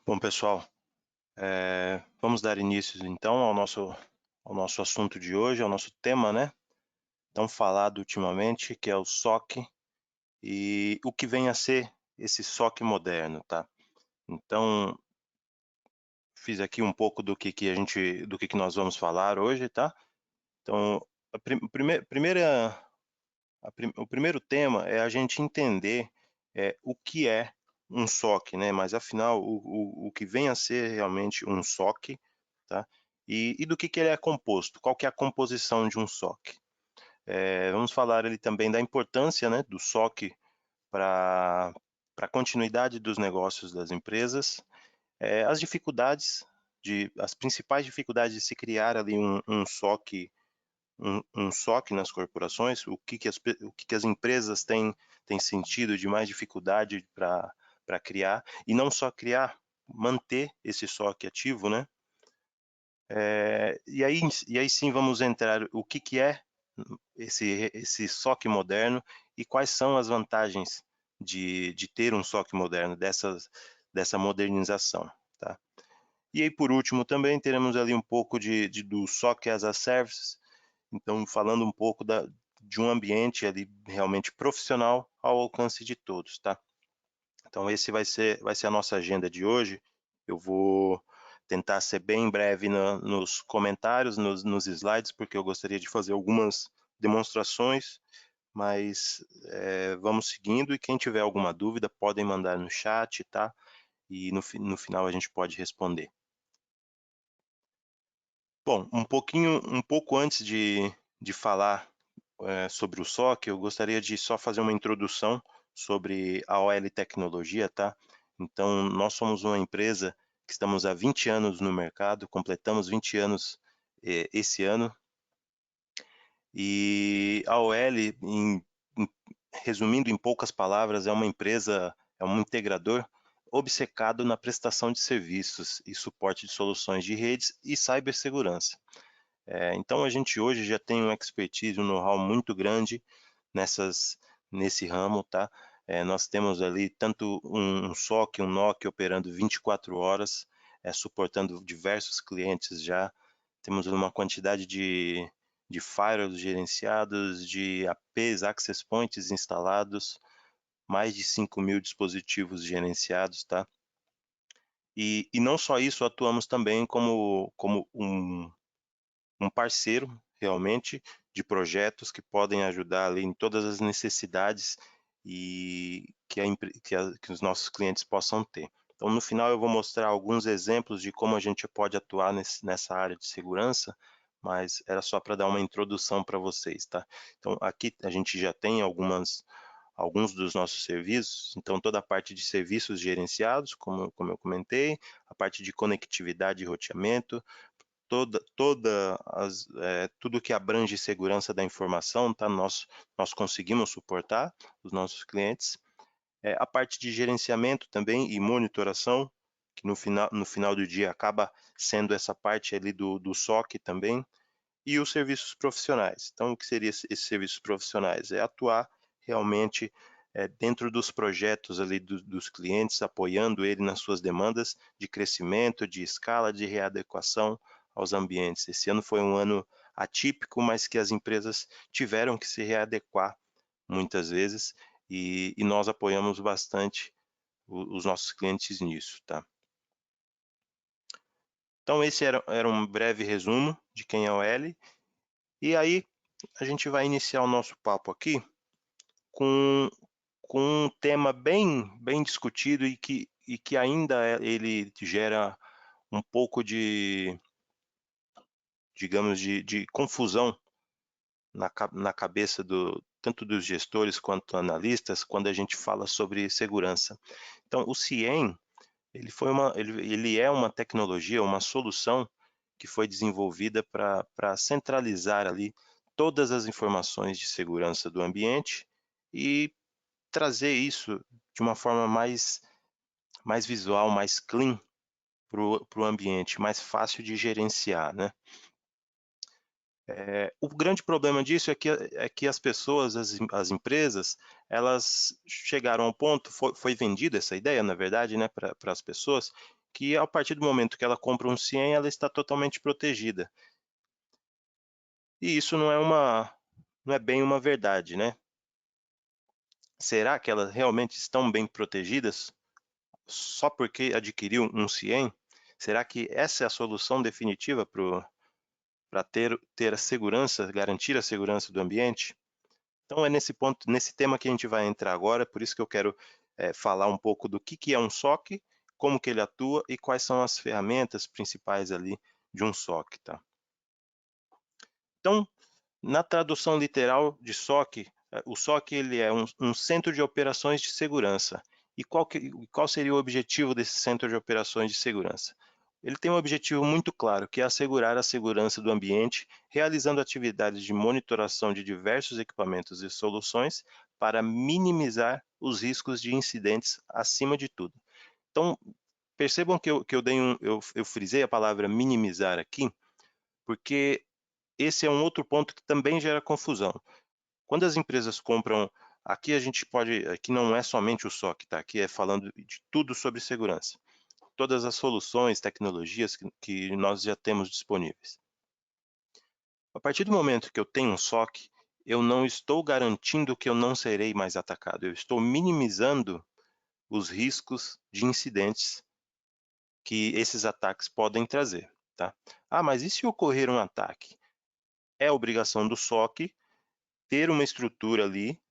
Bom, pessoal, vamos dar início então ao nosso assunto de hoje, ao nosso tema, né? Tão falado ultimamente, que é o SOC e o que vem a ser esse SOC moderno, tá? Então, fiz aqui um pouco do que nós vamos falar hoje, tá? Então, o primeiro tema é a gente entender o que é um SOC, né? Mas afinal, o que vem a ser realmente um SOC, tá? E do que ele é composto? Qual que é a composição de um SOC? Vamos falar ali também da importância, né, do SOC para a continuidade dos negócios das empresas, as dificuldades as principais dificuldades de se criar ali um SOC um SOC nas corporações, o que as empresas têm sentido de mais dificuldade para criar, e não só criar, manter esse SOC ativo, né? E aí sim vamos entrar o que é esse SOC moderno e quais são as vantagens de ter um SOC moderno, dessa modernização, tá? E aí, por último, também teremos ali um pouco do SOC as a Service, então falando um pouco de um ambiente ali realmente profissional ao alcance de todos, tá? Então esse vai ser a nossa agenda de hoje. Eu vou tentar ser bem breve nos comentários, nos slides, porque eu gostaria de fazer algumas demonstrações, mas vamos seguindo, e quem tiver alguma dúvida podem mandar no chat, tá? E no final a gente pode responder. Bom, um pouco antes de falar sobre o SOC, eu gostaria de só fazer uma introdução sobre a OL Tecnologia, tá? Então, nós somos uma empresa que estamos há 20 anos no mercado, completamos 20 anos esse ano, e a OL, resumindo em poucas palavras, é um integrador obcecado na prestação de serviços e suporte de soluções de redes e cibersegurança. Então a gente hoje já tem uma expertise, um know-how muito grande nesse ramo, tá? Nós temos ali tanto um SOC, um NOC operando 24 horas, suportando diversos clientes já. Temos uma quantidade de firewalls gerenciados, de APs, Access Points instalados, mais de 5.000 dispositivos gerenciados, tá? E não só isso, atuamos também como um parceiro realmente de projetos que podem ajudar ali em todas as necessidades e que os nossos clientes possam ter. Então, no final, eu vou mostrar alguns exemplos de como a gente pode atuar nessa área de segurança, mas era só para dar uma introdução para vocês, tá? Então, aqui a gente já tem alguns dos nossos serviços, então toda a parte de serviços gerenciados, como eu comentei, a parte de conectividade e roteamento, tudo que abrange segurança da informação, tá? Nós conseguimos suportar os nossos clientes. A parte de gerenciamento também e monitoração, que no final do dia acaba sendo essa parte ali do SOC também, e os serviços profissionais. Então, o que seriam esses serviços profissionais? É atuar realmente dentro dos projetos ali dos clientes, apoiando ele nas suas demandas de crescimento, de escala, de readequação aos ambientes. Esse ano foi um ano atípico, mas que as empresas tiveram que se readequar muitas vezes, e nós apoiamos bastante os nossos clientes nisso, tá? Então esse era um breve resumo de quem é o L, e aí a gente vai iniciar o nosso papo aqui com, com um tema bem discutido e que ainda ele gera um pouco digamos, de confusão na cabeça tanto dos gestores quanto analistas quando a gente fala sobre segurança. Então, o CIEM, ele é uma tecnologia, uma solução que foi desenvolvida para centralizar ali todas as informações de segurança do ambiente e trazer isso de uma forma mais visual, mais clean para o ambiente, mais fácil de gerenciar, né? O grande problema disso é que as pessoas, as empresas, elas chegaram ao ponto, foi vendida essa ideia, na verdade, né, para as pessoas, que a partir do momento que ela compra um CIEM, ela está totalmente protegida. E isso não é bem uma verdade, né? Será que elas realmente estão bem protegidas só porque adquiriu um CIEM? Será que essa é a solução definitiva para ter a segurança, garantir a segurança do ambiente? Então é nesse ponto, nesse tema que a gente vai entrar agora, por isso que eu quero falar um pouco do que é um SOC, como que ele atua e quais são as ferramentas principais ali de um SOC, tá? Então, na tradução literal de SOC, o SOC ele é um centro de operações de segurança. E qual seria o objetivo desse centro de operações de segurança? Ele tem um objetivo muito claro, que é assegurar a segurança do ambiente, realizando atividades de monitoração de diversos equipamentos e soluções para minimizar os riscos de incidentes acima de tudo. Então, percebam que eu frisei a palavra minimizar aqui, porque esse é um outro ponto que também gera confusão. Quando as empresas compram, aqui não é somente o SOC, tá? Aqui é falando de tudo sobre segurança. Todas as soluções, tecnologias que nós já temos disponíveis. A partir do momento que eu tenho um SOC, eu não estou garantindo que eu não serei mais atacado. Eu estou minimizando os riscos de incidentes que esses ataques podem trazer, tá? Ah, mas e se ocorrer um ataque? É obrigação do SOC ter uma estrutura ali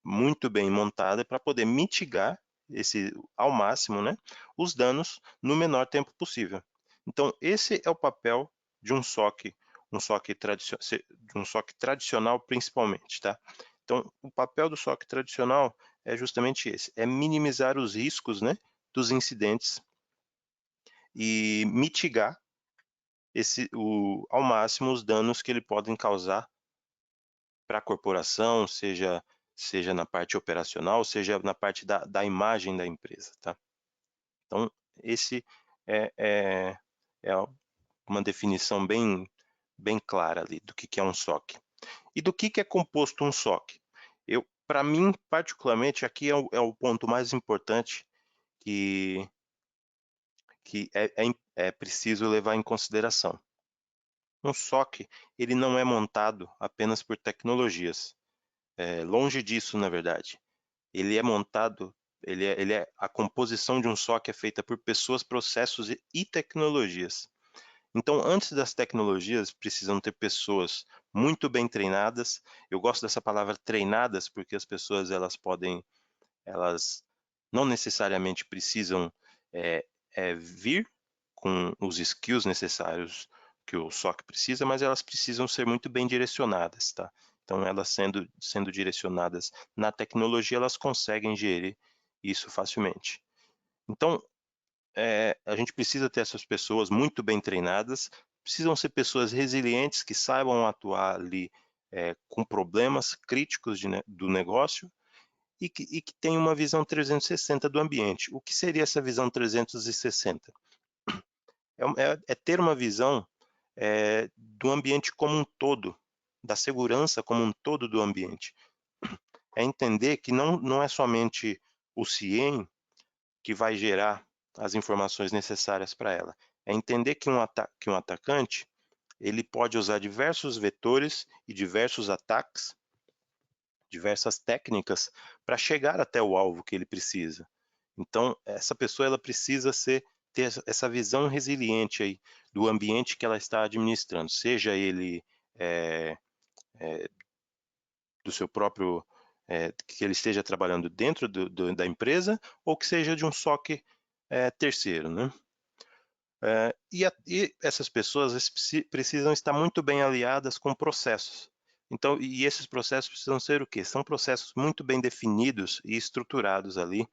muito bem montada para poder mitigar ao máximo, né, os danos no menor tempo possível. Então, esse é o papel de um SOC tradicional principalmente, tá? Então, o papel do SOC tradicional é justamente esse, é minimizar os riscos, né, dos incidentes e mitigar ao máximo os danos que ele podem causar para a corporação, seja na parte operacional, seja na parte da imagem da empresa, tá? Então, esse é, é, é uma definição bem clara ali do que é um SOC. E do que é composto um SOC? Para mim, particularmente, aqui é o ponto mais importante que é preciso levar em consideração. Um SOC, ele não é montado apenas por tecnologias. Longe disso, na verdade. Ele é montado, a composição de um SOC é feita por pessoas, processos e tecnologias. Então, antes das tecnologias, precisam ter pessoas muito bem treinadas. Eu gosto dessa palavra treinadas, porque as pessoas elas não necessariamente precisam vir com os skills necessários que o SOC precisa, mas elas precisam ser muito bem direcionadas, tá? Então, elas sendo direcionadas na tecnologia, elas conseguem gerir isso facilmente. Então, a gente precisa ter essas pessoas muito bem treinadas, precisam ser pessoas resilientes que saibam atuar ali com problemas críticos do negócio e que tenham uma visão 360 do ambiente. O que seria essa visão 360? É ter uma visão do ambiente como um todo, da segurança como um todo do ambiente. É entender que não é somente o CIEM que vai gerar as informações necessárias para ela. É entender que um atacante ele pode usar diversos vetores e diversos ataques, diversas técnicas para chegar até o alvo que ele precisa. Então, essa pessoa ela precisa ter essa visão resiliente aí do ambiente que ela está administrando, seja ele do seu próprio, que ele esteja trabalhando dentro da empresa ou que seja de um SOC terceiro, né? E essas pessoas precisam estar muito bem aliadas com processos. Então, e esses processos precisam ser o quê? São processos muito bem definidos e estruturados ali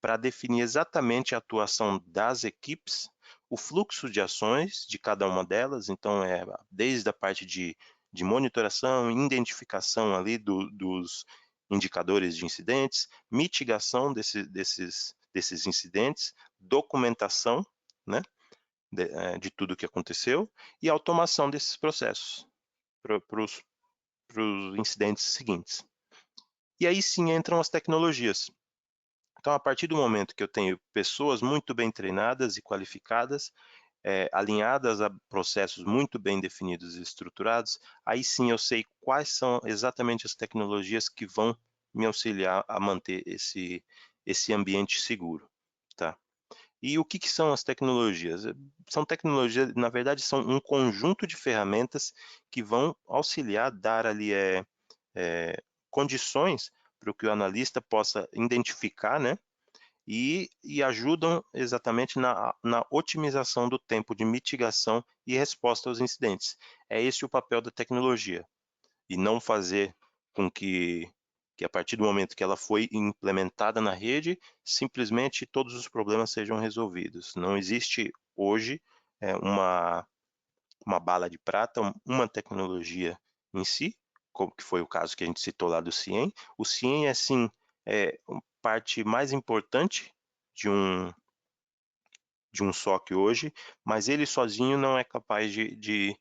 para definir exatamente a atuação das equipes, o fluxo de ações de cada uma delas, então desde a parte de monitoração, identificação ali dos indicadores de incidentes, mitigação desses incidentes, documentação, né, de tudo que aconteceu e automação desses processos para os incidentes seguintes. E aí sim entram as tecnologias. Então, a partir do momento que eu tenho pessoas muito bem treinadas e qualificadas, alinhadas a processos muito bem definidos e estruturados, aí sim eu sei quais são exatamente as tecnologias que vão me auxiliar a manter esse ambiente seguro, tá? E o que que são as tecnologias? São tecnologias, na verdade, são um conjunto de ferramentas que vão auxiliar, dar ali condições para que o analista possa identificar, né, e ajudam exatamente na otimização do tempo de mitigação e resposta aos incidentes. É esse o papel da tecnologia, e não fazer com que a partir do momento que ela foi implementada na rede, simplesmente todos os problemas sejam resolvidos. Não existe hoje uma bala de prata, uma tecnologia em si, como que foi o caso que a gente citou lá do CIEM. O CIEM é sim parte mais importante de um SOC hoje, mas ele sozinho não é capaz de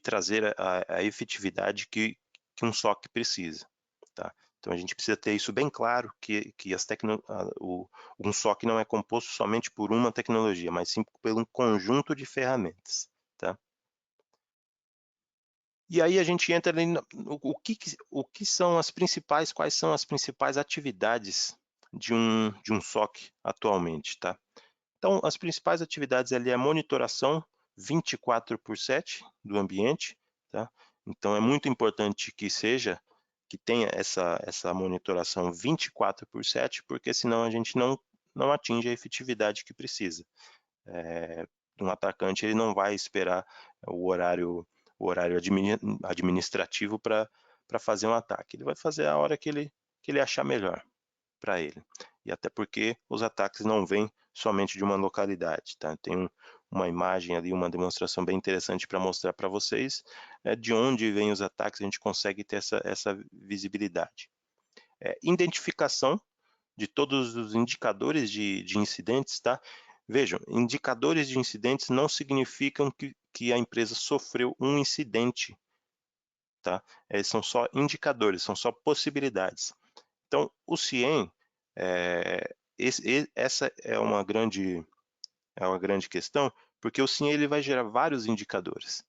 trazer a efetividade que um SOC precisa. Tá? Então a gente precisa ter isso bem claro, que um SOC não é composto somente por uma tecnologia, mas sim por um conjunto de ferramentas. Tá? E aí a gente entra ali o que são as principais, quais são as principais atividades de um SOC atualmente, tá? Então, as principais atividades ali é a monitoração 24/7 do ambiente, tá? Então é muito importante que tenha essa monitoração 24/7, porque senão a gente não atinge a efetividade que precisa. Um atacante ele não vai esperar o horário administrativo para fazer um ataque. Ele vai fazer a hora que ele achar melhor para ele. E até porque os ataques não vêm somente de uma localidade, tá? Tem uma imagem ali, uma demonstração bem interessante para mostrar para vocês de onde vêm os ataques, a gente consegue ter essa visibilidade. Identificação de todos os indicadores de incidentes, tá? Vejam, indicadores de incidentes não significam que a empresa sofreu um incidente, tá? São só indicadores, são só possibilidades. Então, o CIEM, essa é uma grande questão, porque o CIEM ele vai gerar vários indicadores.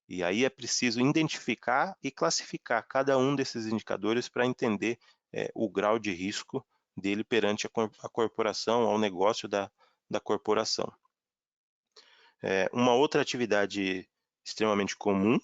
E aí é preciso identificar e classificar cada um desses indicadores para entender o grau de risco dele perante a corporação, ao negócio da corporação. Uma outra atividade extremamente comum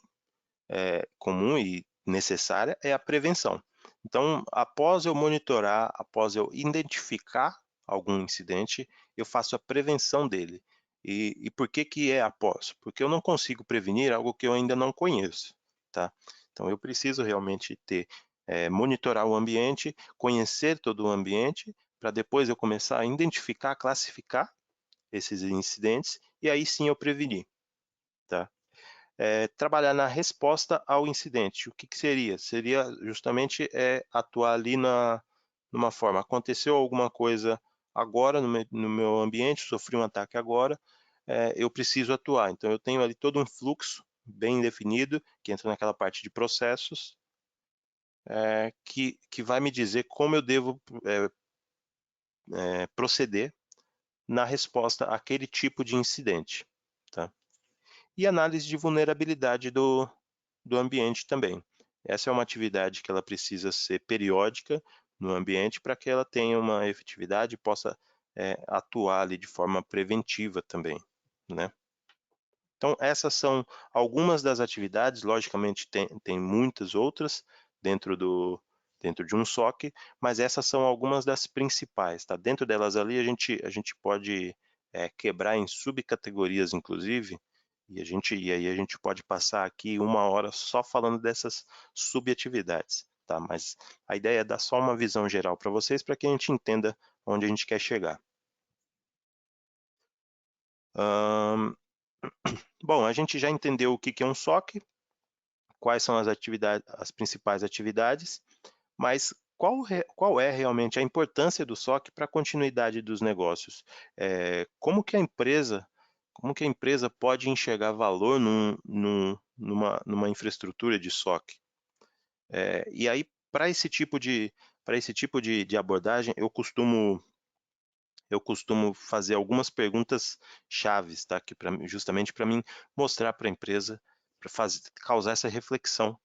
e necessária é a prevenção. Então, após eu monitorar, após eu identificar algum incidente, eu faço a prevenção dele. E por que é após? Porque eu não consigo prevenir algo que eu ainda não conheço, tá? Então, eu preciso realmente monitorar o ambiente, conhecer todo o ambiente, para depois eu começar a identificar, classificar esses incidentes, e aí sim eu prevenir, tá? Trabalhar na resposta ao incidente. O que que seria? Seria justamente atuar ali numa forma, aconteceu alguma coisa agora no meu ambiente, sofri um ataque agora, eu preciso atuar. Então eu tenho ali todo um fluxo bem definido, que entra naquela parte de processos, que vai me dizer como eu devo proceder na resposta àquele tipo de incidente, tá? E análise de vulnerabilidade do ambiente também. Essa é uma atividade que ela precisa ser periódica no ambiente para que ela tenha uma efetividade e possa atuar ali de forma preventiva também, né? Então essas são algumas das atividades, logicamente tem muitas outras dentro de um SOC, mas essas são algumas das principais, tá? Dentro delas ali a gente pode quebrar em subcategorias inclusive, e aí a gente pode passar aqui 1 hora só falando dessas subatividades, tá? Mas a ideia é dar só uma visão geral para vocês, para que a gente entenda onde a gente quer chegar. Bom, a gente já entendeu o que é um SOC, quais são as principais atividades, mas qual é realmente a importância do SOC para a continuidade dos negócios? Como que a empresa pode enxergar valor numa infraestrutura de SOC? E aí, para esse tipo de abordagem, eu costumo fazer algumas perguntas chaves, tá? Que justamente para mim mostrar para a empresa, para causar essa reflexão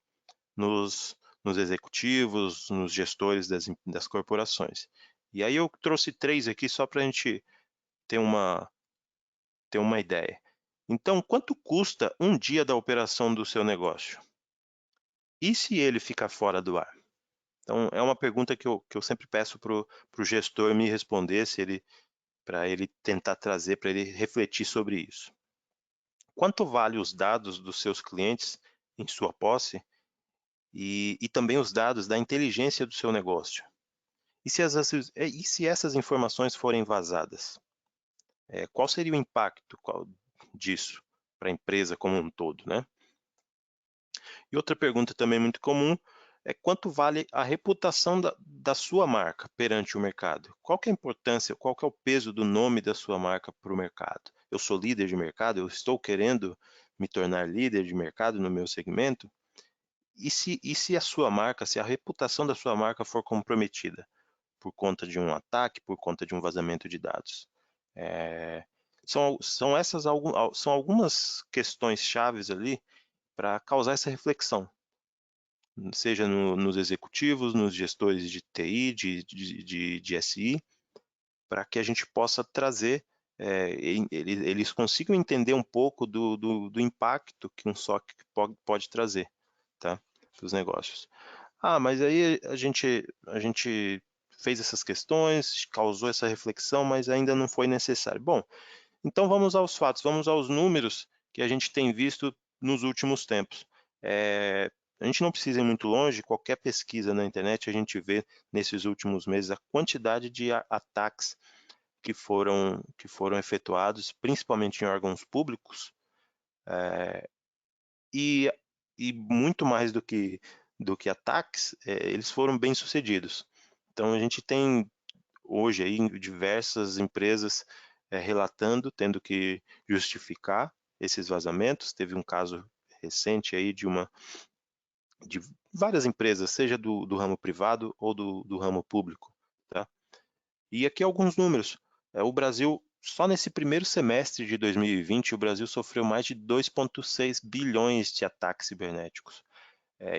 nos, nos executivos, nos gestores das corporações. E aí eu trouxe 3 aqui só para a gente ter uma ideia. Então, quanto custa um dia da operação do seu negócio? E se ele ficar fora do ar? Então, é uma pergunta que eu sempre peço para o gestor me responder, para ele tentar trazer, para ele refletir sobre isso. Quanto vale os dados dos seus clientes em sua posse e também os dados da inteligência do seu negócio? E se essas informações forem vazadas? Qual seria o impacto disso para a empresa como um todo, né? E outra pergunta também muito comum é quanto vale a reputação da sua marca perante o mercado? Qual que é a importância, qual que é o peso do nome da sua marca para o mercado? Eu sou líder de mercado, eu estou querendo me tornar líder de mercado no meu segmento? E se a sua marca, se a reputação da sua marca for comprometida por conta de um ataque, por conta de um vazamento de dados? É, são algumas questões chaves ali para causar essa reflexão, seja nos executivos, nos gestores de TI, de SI, para que a gente possa trazer, eles consigam entender um pouco do impacto que um SOC pode trazer, tá, para os negócios. Mas aí a gente fez essas questões, causou essa reflexão, mas ainda não foi necessário. Bom, então vamos aos fatos, vamos aos números que a gente tem visto nos últimos tempos. A gente não precisa ir muito longe, qualquer pesquisa na internet a gente vê nesses últimos meses a quantidade de ataques que foram efetuados, principalmente em órgãos públicos, e, e muito mais do que ataques, eles foram bem sucedidos. Então a gente tem hoje aí diversas empresas relatando, tendo que justificar esses vazamentos. Teve um caso recente aí de várias empresas, seja do ramo privado ou do ramo público, tá? E aqui alguns números. O Brasil, só nesse primeiro semestre de 2020, o Brasil sofreu mais de 2,6 bilhões de ataques cibernéticos.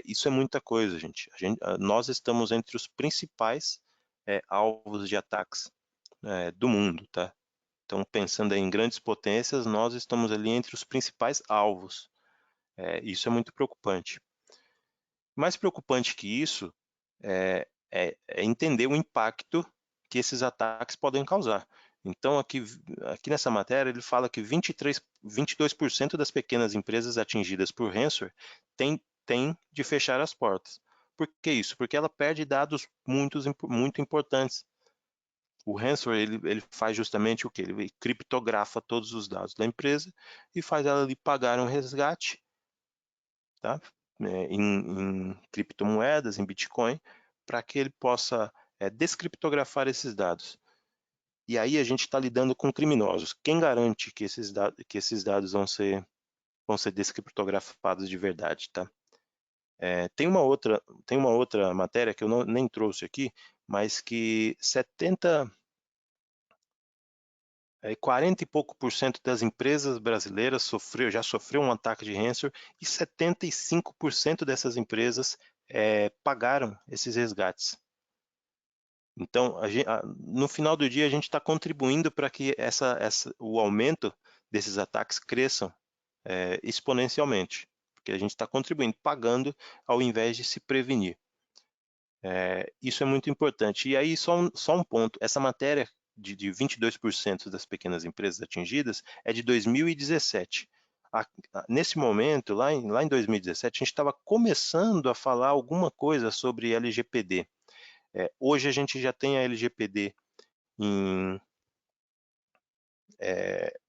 Isso é muita coisa, gente. Nós estamos entre os principais alvos de ataques do mundo, tá? Então, pensando em grandes potências, nós estamos ali entre os principais alvos. Isso é muito preocupante. Mais preocupante que isso é entender o impacto que esses ataques podem causar. Então, aqui nessa matéria, ele fala que 22% das pequenas empresas atingidas por ransomware têm de fechar as portas. Por que isso? Porque ela perde dados muito importantes. O ransomware ele faz justamente o que? Ele criptografa todos os dados da empresa e faz ela ali pagar um resgate, tá? Em criptomoedas, em Bitcoin, para que ele possa descriptografar esses dados. E aí a gente está lidando com criminosos. Quem garante que esses dados vão ser descriptografados de verdade, tá? Tem uma outra matéria que eu nem trouxe aqui, mas que 40 e pouco por cento das empresas brasileiras já sofreu um ataque de ransomware e 75% dessas empresas pagaram esses resgates. Então, no final do dia, a gente está contribuindo para que o aumento desses ataques cresçam exponencialmente, porque a gente está contribuindo, pagando, ao invés de se prevenir. Isso é muito importante. E aí, só um ponto, essa matéria de 22% das pequenas empresas atingidas é de 2017. Nesse momento, lá em 2017, a gente estava começando a falar alguma coisa sobre LGPD. Hoje a gente já tem a LGPD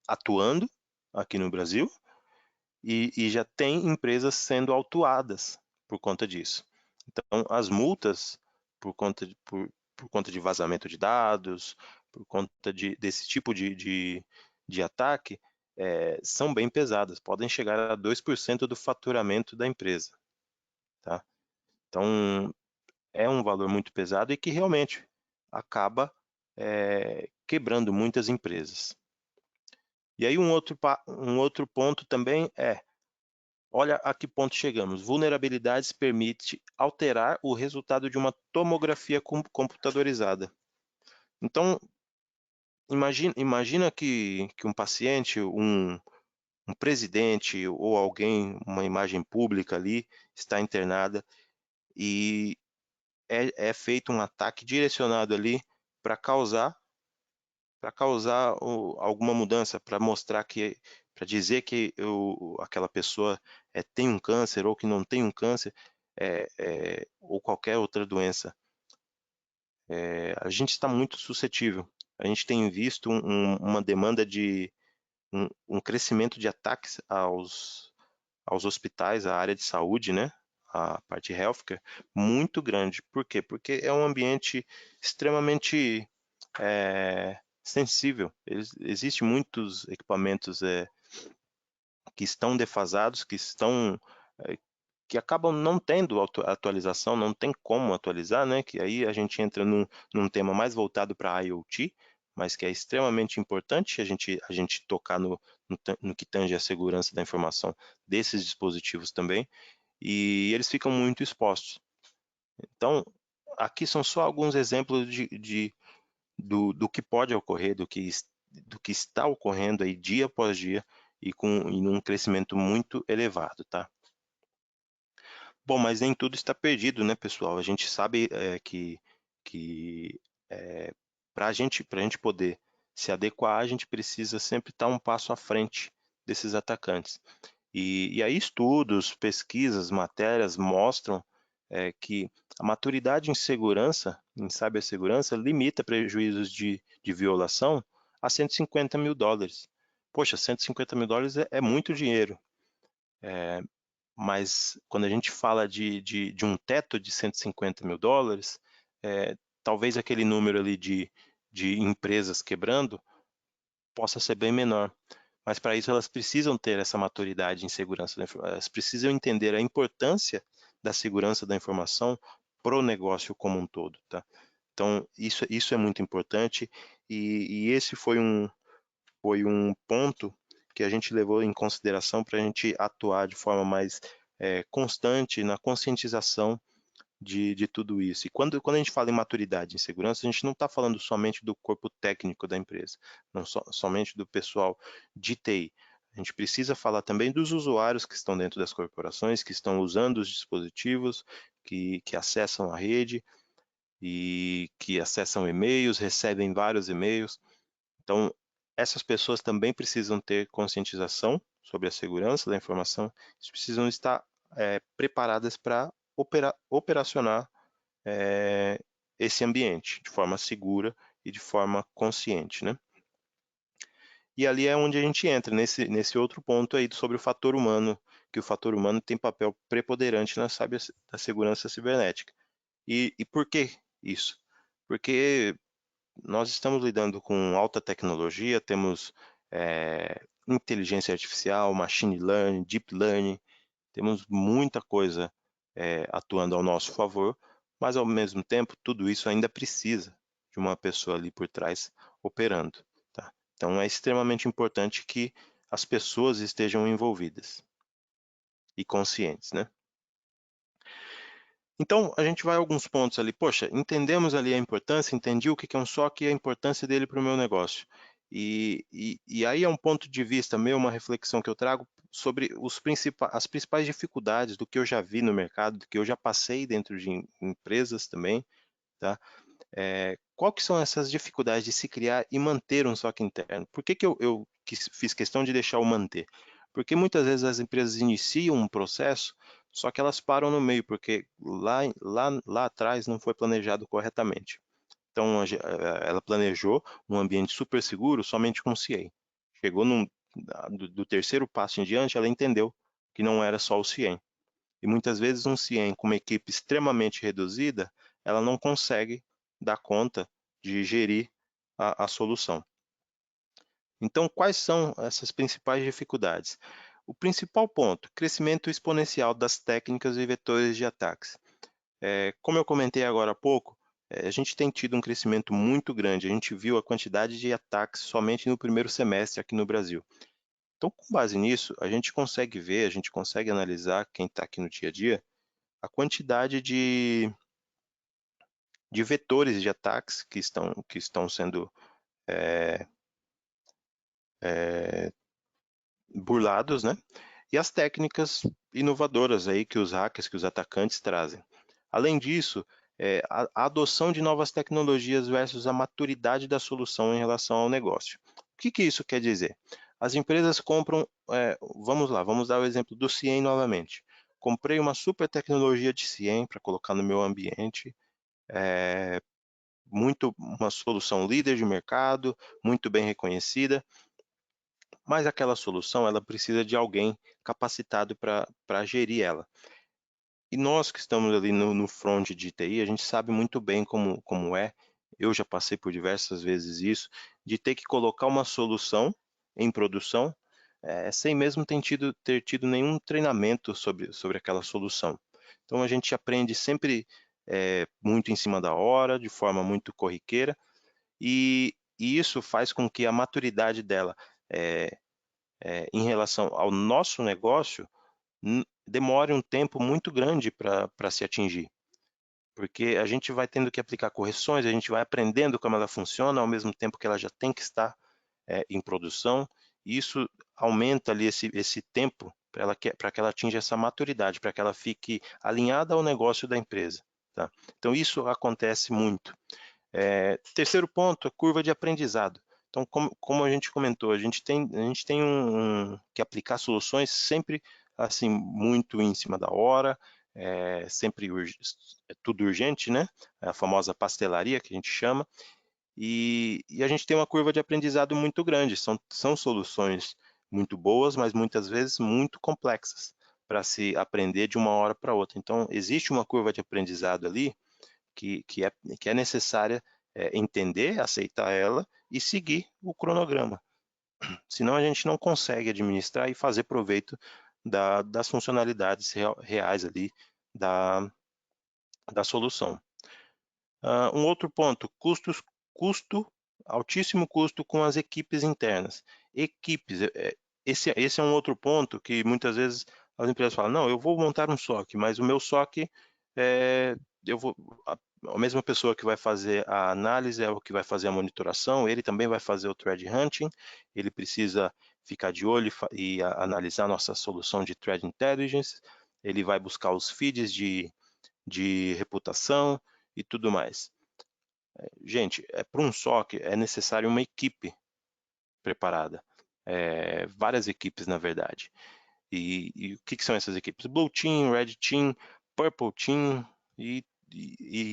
atuando aqui no Brasil e já tem empresas sendo autuadas por conta disso. Então, as multas por conta de vazamento de dados, por conta desse tipo de ataque, são bem pesadas, podem chegar a 2% do faturamento da empresa. Tá? Então, é um valor muito pesado e que realmente acaba quebrando muitas empresas. E aí um outro ponto também olha a que ponto chegamos. Vulnerabilidades permite alterar o resultado de uma tomografia computadorizada. Então, imagina que um paciente, um presidente ou alguém, uma imagem pública ali, está internada e é feito um ataque direcionado ali para causar alguma mudança, para mostrar para dizer que aquela pessoa tem um câncer ou que não tem um câncer, ou qualquer outra doença. A gente está muito suscetível. A gente tem visto uma demanda de um crescimento de ataques aos hospitais, à área de saúde, né? A parte healthcare, muito grande. Por quê? Porque é um ambiente extremamente sensível. Existem muitos equipamentos que estão defasados, é, que acabam não tendo atualização, não tem como atualizar, né? Que aí a gente entra num tema mais voltado para IoT, mas que é extremamente importante a gente tocar no que tange a segurança da informação desses dispositivos também, e eles ficam muito expostos. Então, aqui são só alguns exemplos do que pode ocorrer, do que está ocorrendo aí dia após dia e num crescimento muito elevado, tá? Bom, mas nem tudo está perdido, né, pessoal? A gente sabe que para a gente poder se adequar, a gente precisa sempre estar um passo à frente desses atacantes. E aí estudos, pesquisas, matérias mostram que a maturidade em segurança, em cibersegurança, limita prejuízos de violação a US$ 150.000. Poxa, US$ 150.000 é muito dinheiro, mas quando a gente fala de um teto de US$ 150.000, talvez aquele número ali de empresas quebrando possa ser bem menor. Mas para isso elas precisam ter essa maturidade em segurança da informação, elas precisam entender a importância da segurança da informação para o negócio como um todo, tá? Então isso é muito importante e esse foi um ponto que a gente levou em consideração para a gente atuar de forma mais constante na conscientização de tudo isso. E quando a gente fala em maturidade em segurança, a gente não está falando somente do corpo técnico da empresa, não somente do pessoal de TI. A gente precisa falar também dos usuários que estão dentro das corporações, que estão usando os dispositivos, que acessam a rede e que acessam e-mails, recebem vários e-mails. Então, essas pessoas também precisam ter conscientização sobre a segurança da informação, eles precisam estar preparadas para operacionar esse ambiente de forma segura e de forma consciente, né? E ali é onde a gente entra, nesse outro ponto aí sobre o fator humano, que o fator humano tem papel preponderante na segurança cibernética. E por que isso? Porque nós estamos lidando com alta tecnologia, temos inteligência artificial, machine learning, deep learning, temos muita coisa atuando ao nosso favor, mas ao mesmo tempo tudo isso ainda precisa de uma pessoa ali por trás operando, tá? Então é extremamente importante que as pessoas estejam envolvidas e conscientes, né? Então a gente vai a alguns pontos ali. Poxa, entendemos ali a importância, entendi o que é um SOC e a importância dele para o meu negócio. E aí é um ponto de vista meu, uma reflexão que eu trago sobre as principais dificuldades do que eu já vi no mercado, do que eu já passei dentro de empresas também, tá? Qual que são essas dificuldades de se criar e manter um SOC interno? Por que eu fiz questão de deixar o manter? Porque muitas vezes as empresas iniciam um processo, só que elas param no meio, porque lá atrás não foi planejado corretamente. Então, ela planejou um ambiente super seguro somente com CIEM. Chegou do terceiro passo em diante, ela entendeu que não era só o CIEM. E muitas vezes um CIEM com uma equipe extremamente reduzida, ela não consegue dar conta de gerir a solução. Então, quais são essas principais dificuldades? O principal ponto, crescimento exponencial das técnicas e vetores de ataques. Como eu comentei agora há pouco, a gente tem tido um crescimento muito grande. A gente viu a quantidade de ataques somente no primeiro semestre aqui no Brasil. Então, com base nisso, a gente consegue ver, a gente consegue analisar, quem está aqui no dia a dia, a quantidade de vetores de ataques que estão sendo burlados, né? E as técnicas inovadoras aí que os hackers, que os atacantes trazem. Além disso, a adoção de novas tecnologias versus a maturidade da solução em relação ao negócio. O que isso quer dizer? As empresas compram, vamos lá, vamos dar o exemplo do CIEM novamente. Comprei uma super tecnologia de CIEM para colocar no meu ambiente, uma solução líder de mercado, muito bem reconhecida, mas aquela solução ela precisa de alguém capacitado para gerir ela. E nós que estamos ali no front de TI, a gente sabe muito bem como é, eu já passei por diversas vezes isso, de ter que colocar uma solução em produção, sem mesmo ter tido nenhum treinamento sobre aquela solução. Então a gente aprende sempre muito em cima da hora, de forma muito corriqueira, e isso faz com que a maturidade dela em relação ao nosso negócio demore um tempo muito grande para se atingir, porque a gente vai tendo que aplicar correções, a gente vai aprendendo como ela funciona, ao mesmo tempo que ela já tem que estar em produção, e isso aumenta ali esse tempo para que ela atinja essa maturidade, para que ela fique alinhada ao negócio da empresa. Tá? Então isso acontece muito. Terceiro ponto, a curva de aprendizado. Então, como a gente comentou, a gente tem que aplicar soluções sempre assim muito em cima da hora, sempre tudo urgente, né? A famosa pastelaria que a gente chama, e a gente tem uma curva de aprendizado muito grande. São soluções muito boas, mas muitas vezes muito complexas para se aprender de uma hora para outra. Então, existe uma curva de aprendizado ali que é necessária entender, aceitar ela e seguir o cronograma. Senão a gente não consegue administrar e fazer proveito das funcionalidades reais ali da, da solução. Um outro ponto, custo, altíssimo custo com as equipes internas. Equipes, esse é um outro ponto que muitas vezes as empresas falam, não, eu vou montar um SOC, mas o meu SOC, eu vou, a mesma pessoa que vai fazer a análise é o que vai fazer a monitoração, ele também vai fazer o threat hunting, ele precisa ficar de olho e analisar nossa solução de threat intelligence, ele vai buscar os feeds de reputação e tudo mais. Gente, para um SOC é necessário uma equipe preparada, várias equipes na verdade. E o que são essas equipes? Blue Team, Red Team, Purple Team e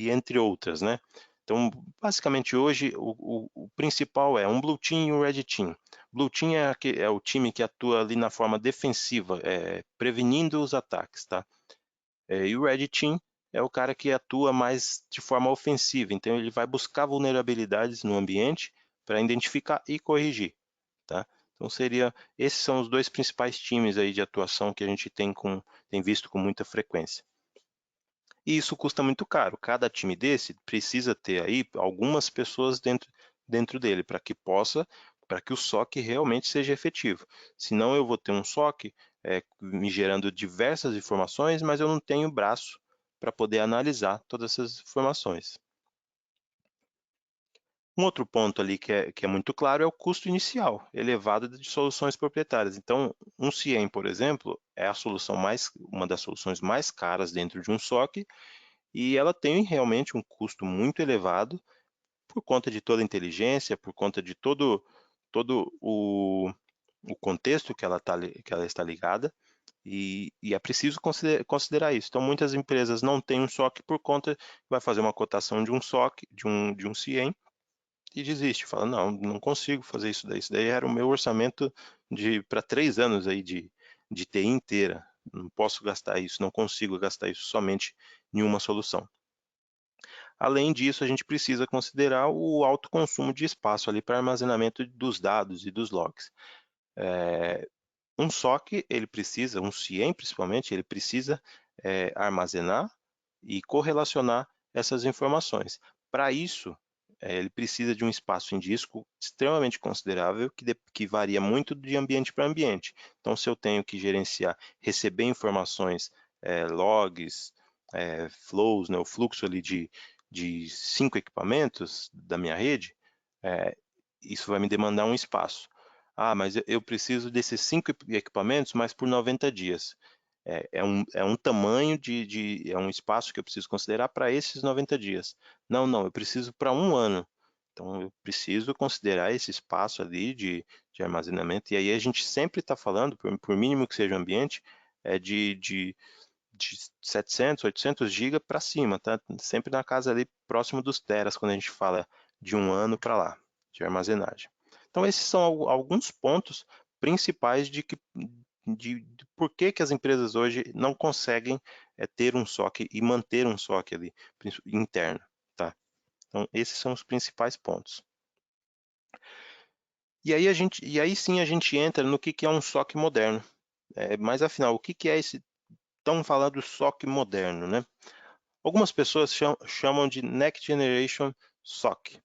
entre outras, né? Então, basicamente hoje o principal é um Blue Team e um Red Team. Blue Team é o time que atua ali na forma defensiva, prevenindo os ataques, tá? E o Red Team é o cara que atua mais de forma ofensiva, então ele vai buscar vulnerabilidades no ambiente para identificar e corrigir, tá? Então esses são os dois principais times aí de atuação que a gente tem visto com muita frequência. E isso custa muito caro. Cada time desse precisa ter aí algumas pessoas dentro dele para que o SOC realmente seja efetivo. Senão eu vou ter um SOC me gerando diversas informações, mas eu não tenho braço para poder analisar todas essas informações. Um outro ponto ali que é muito claro é o custo inicial, elevado de soluções proprietárias. Então, um CIEM, por exemplo, é uma das soluções mais caras dentro de um SOC, e ela tem realmente um custo muito elevado por conta de toda a inteligência, por conta de todo o contexto que ela está ligada, e é preciso considerar isso. Então, muitas empresas não têm um SOC por conta, vai fazer uma cotação de um SOC, de um CIEM, e desiste, fala, não consigo fazer isso daí era o meu orçamento para 3 anos aí de TI inteira, não posso gastar isso, não consigo gastar isso somente em uma solução. Além disso, a gente precisa considerar o alto consumo de espaço ali para armazenamento dos dados e dos logs. Um SOC, um CIEM principalmente, ele precisa armazenar e correlacionar essas informações. Para isso, ele precisa de um espaço em disco extremamente considerável, que varia muito de ambiente para ambiente. Então, se eu tenho que gerenciar, receber informações, logs, flows, né, o fluxo ali de 5 equipamentos da minha rede, isso vai me demandar um espaço. Ah, mas eu preciso desses 5 equipamentos, mas por 90 dias. É um tamanho é um espaço que eu preciso considerar para esses 90 dias. Não, eu preciso para um ano. Então, eu preciso considerar esse espaço ali de armazenamento. E aí a gente sempre está falando, por mínimo que seja o ambiente, de 700, 800 GB para cima, tá? Sempre na casa ali próximo dos teras, quando a gente fala de um ano para lá, de armazenagem. Então, esses são alguns pontos principais de por que as empresas hoje não conseguem ter um SOC e manter um SOC ali interno, tá? Então, esses são os principais pontos. E aí sim a gente entra no que é um SOC moderno. Mas afinal, o que é esse tão falado SOC moderno, né? Algumas pessoas chamam de Next Generation SOC.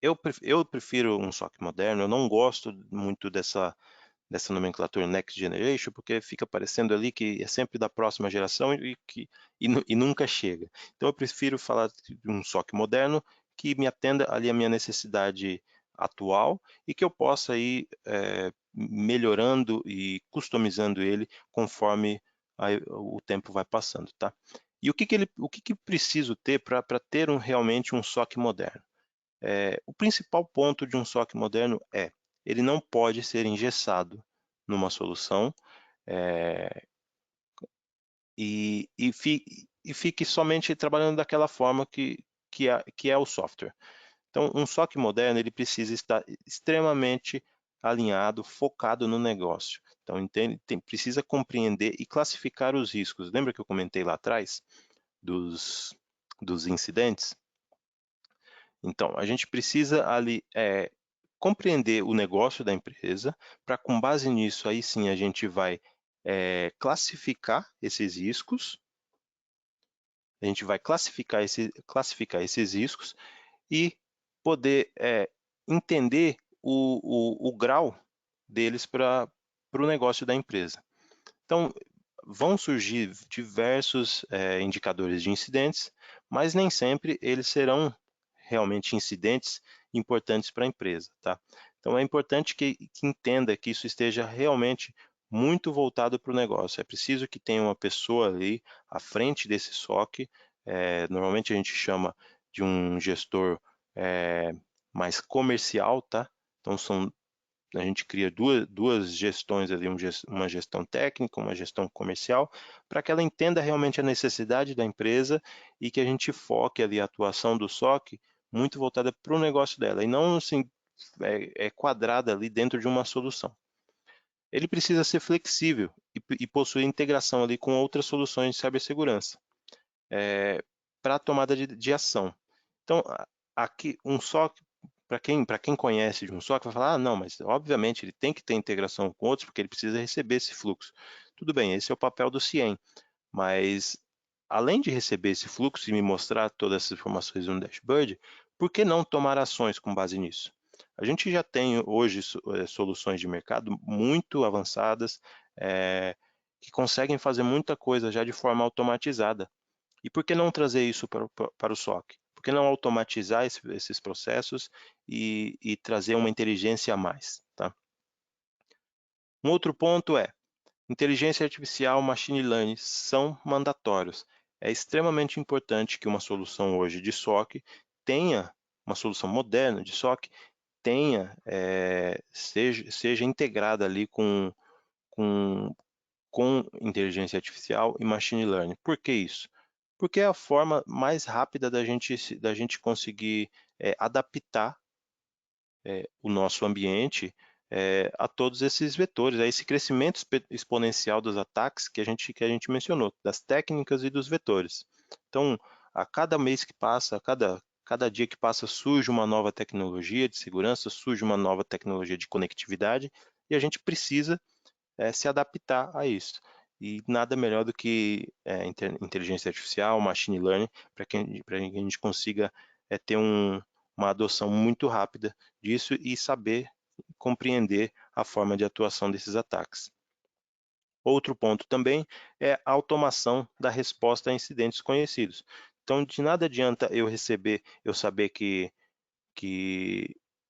Eu prefiro um SOC moderno, eu não gosto muito dessa nomenclatura Next Generation, porque fica parecendo ali que é sempre da próxima geração e nunca chega. Então eu prefiro falar de um SOC moderno que me atenda ali a minha necessidade atual e que eu possa ir melhorando e customizando ele conforme o tempo vai passando, tá? E o que preciso ter para ter realmente um SOC moderno? O principal ponto de um SOC moderno ele não pode ser engessado numa solução e fique somente trabalhando daquela forma que é o software. Então, um SOC moderno ele precisa estar extremamente alinhado, focado no negócio. Então, precisa compreender e classificar os riscos. Lembra que eu comentei lá atrás dos incidentes? Então, a gente precisa ali compreender o negócio da empresa, para com base nisso, aí sim a gente vai classificar esses riscos, a gente vai classificar esses riscos e poder entender o grau deles para o negócio da empresa. Então, vão surgir diversos indicadores de incidentes, mas nem sempre eles serão realmente incidentes importantes para a empresa, tá? Então é importante que entenda que isso esteja realmente muito voltado para o negócio. É preciso que tenha uma pessoa ali à frente desse SOC. Normalmente a gente chama de um gestor mais comercial, tá? Então a gente cria duas gestões ali, uma gestão técnica, uma gestão comercial, para que ela entenda realmente a necessidade da empresa e que a gente foque ali a atuação do SOC muito voltada para o negócio dela, e não assim, quadrada ali dentro de uma solução. Ele precisa ser flexível e possuir integração ali com outras soluções de cibersegurança para a tomada de ação. Então, aqui um SOC, para quem conhece de um SOC, vai falar, não, mas obviamente ele tem que ter integração com outros, porque ele precisa receber esse fluxo. Tudo bem, esse é o papel do CIEM, mas além de receber esse fluxo e me mostrar todas essas informações no dashboard, por que não tomar ações com base nisso? A gente já tem hoje soluções de mercado muito avançadas, que conseguem fazer muita coisa já de forma automatizada. E por que não trazer isso para o SOC? Por que não automatizar esses processos e trazer uma inteligência a mais? Tá? Um outro ponto inteligência artificial, machine learning são mandatórios. É extremamente importante que uma solução hoje de SOC tenha, uma solução moderna de SOC, seja integrada ali com, com inteligência artificial e machine learning. Por que isso? Porque é a forma mais rápida da gente conseguir adaptar o nosso ambiente a todos esses vetores, a esse crescimento exponencial dos ataques que a gente mencionou, das técnicas e dos vetores. Então, a cada mês que passa, cada dia que passa, surge uma nova tecnologia de segurança, surge uma nova tecnologia de conectividade, e a gente precisa se adaptar a isso. e nada melhor do que inteligência artificial, machine learning, para que a gente consiga ter uma adoção muito rápida disso e saber compreender a forma de atuação desses ataques. Outro ponto também é a automação da resposta a incidentes conhecidos. Então, de nada adianta eu saber que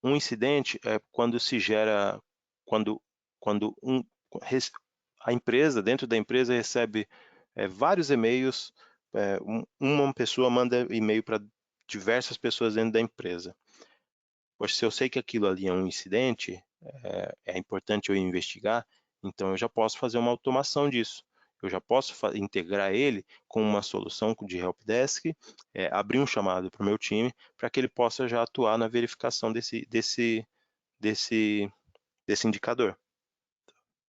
um incidente é quando se gera, quando, quando a empresa, dentro da empresa, recebe vários e-mails, uma pessoa manda e-mail para diversas pessoas dentro da empresa. Pois se eu sei que aquilo ali é um incidente, é importante eu investigar, então eu já posso fazer uma automação disso. Eu já posso integrar ele com uma solução de helpdesk, abrir um chamado para o meu time, para que ele possa já atuar na verificação desse indicador.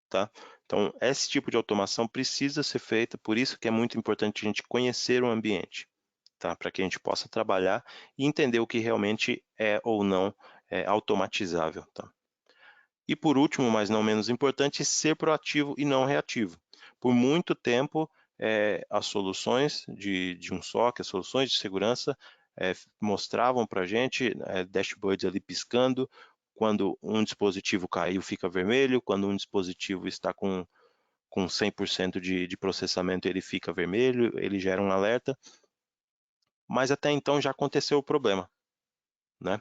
Tá? Então, esse tipo de automação precisa ser feita, por isso que é muito importante a gente conhecer o ambiente, tá? Para que a gente possa trabalhar e entender o que realmente é ou não automatizável. Tá? E por último, mas não menos importante, ser proativo e não reativo. Por muito tempo, as soluções de um SOC, as soluções de segurança, mostravam para a gente dashboards ali piscando, quando um dispositivo caiu fica vermelho, quando um dispositivo está com 100% de processamento ele fica vermelho, ele gera um alerta, mas até então já aconteceu o problema, né?